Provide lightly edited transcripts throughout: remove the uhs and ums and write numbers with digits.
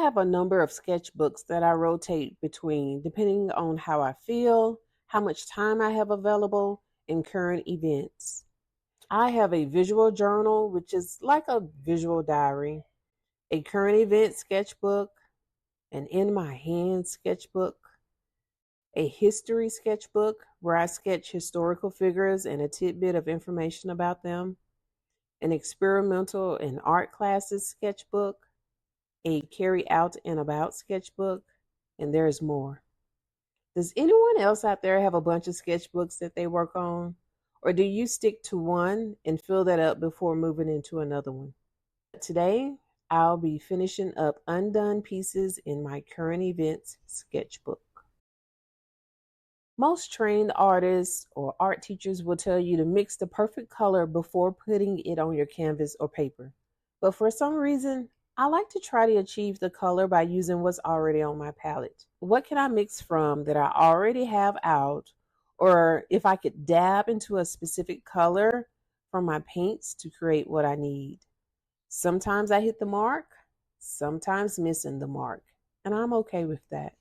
have a number of sketchbooks that I rotate between depending on how I feel, how much time I have available, and current events. I have a visual journal, which is like a visual diary, a current event sketchbook, an in my hand sketchbook, a history sketchbook where I sketch historical figures and a tidbit of information about them, an experimental and art classes sketchbook, a carry out and about sketchbook, and there's more. Does anyone else out there have a bunch of sketchbooks that they work on? Or do you stick to one and fill that up before moving into another one? Today, I'll be finishing up undone pieces in my current events sketchbook. Most trained artists or art teachers will tell you to mix the perfect color before putting it on your canvas or paper. But for some reason, I like to try to achieve the color by using what's already on my palette. What can I mix from that I already have out? Or if I could dab into a specific color from my paints to create what I need. Sometimes I hit the mark, sometimes missing the mark, and I'm okay with that.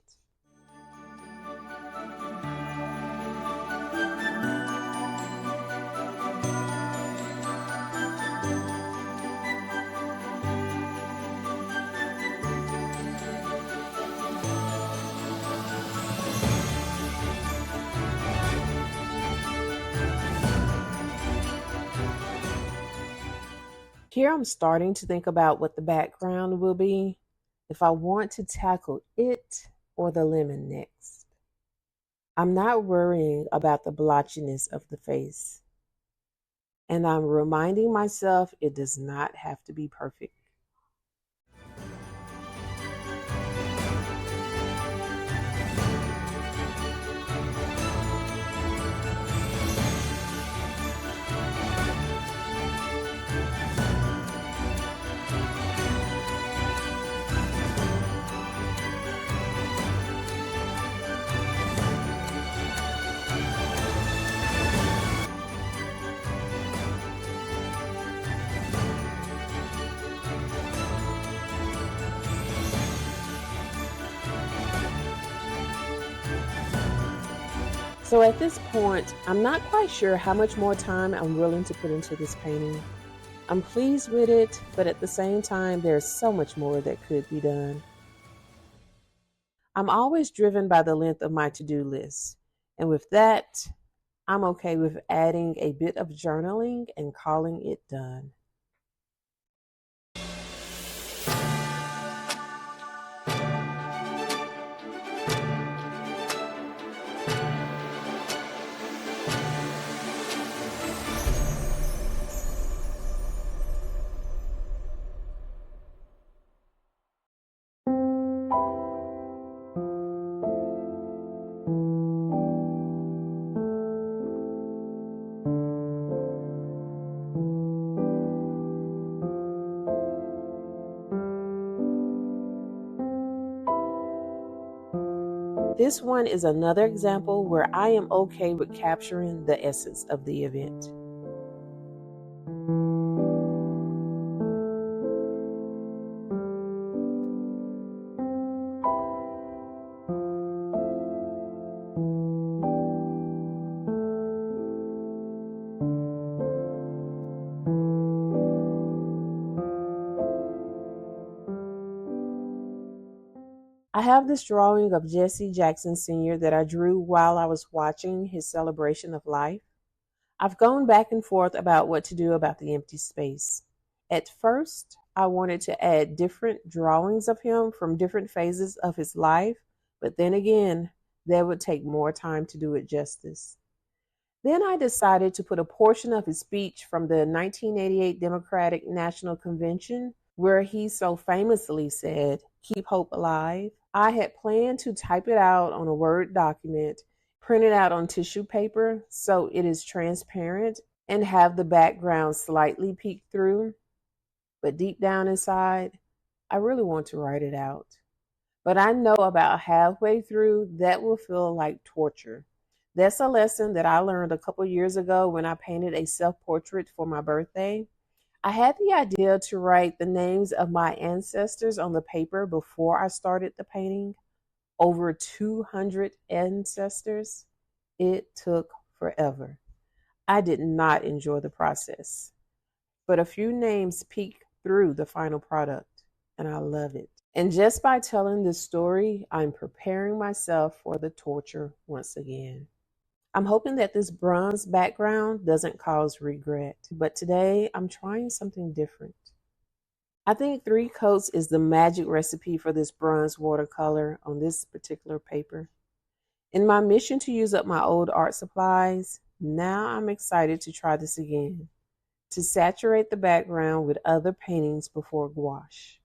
Here I'm starting to think about what the background will be if I want to tackle it or the lemon next. I'm not worrying about the blotchiness of the face, and I'm reminding myself it does not have to be perfect. So at this point, I'm not quite sure how much more time I'm willing to put into this painting. I'm pleased with it, but at the same time, there's so much more that could be done. I'm always driven by the length of my to-do list, and with that, I'm okay with adding a bit of journaling and calling it done. This one is another example where I am okay with capturing the essence of the event. I have this drawing of Jesse Jackson Sr. that I drew while I was watching his celebration of life. I've gone back and forth about what to do about the empty space. At first, I wanted to add different drawings of him from different phases of his life, but then again, that would take more time to do it justice. Then I decided to put a portion of his speech from the 1988 Democratic National Convention, where he so famously said, "Keep hope alive." I had planned to type it out on a Word document, print it out on tissue paper so it is transparent, and have the background slightly peek through. But deep down inside, I really want to write it out. But I know about halfway through that will feel like torture. That's a lesson that I learned a couple years ago when I painted a self-portrait for my birthday. I had the idea to write the names of my ancestors on the paper before I started the painting. Over 200 ancestors. It took forever. I did not enjoy the process, but a few names peeked through the final product, and I love it. And just by telling this story, I'm preparing myself for the torture once again. I'm hoping that this bronze background doesn't cause regret, but today I'm trying something different. I think 3 coats is the magic recipe for this bronze watercolor on this particular paper. In my mission to use up my old art supplies, now I'm excited to try this again, to saturate the background with other paintings before gouache.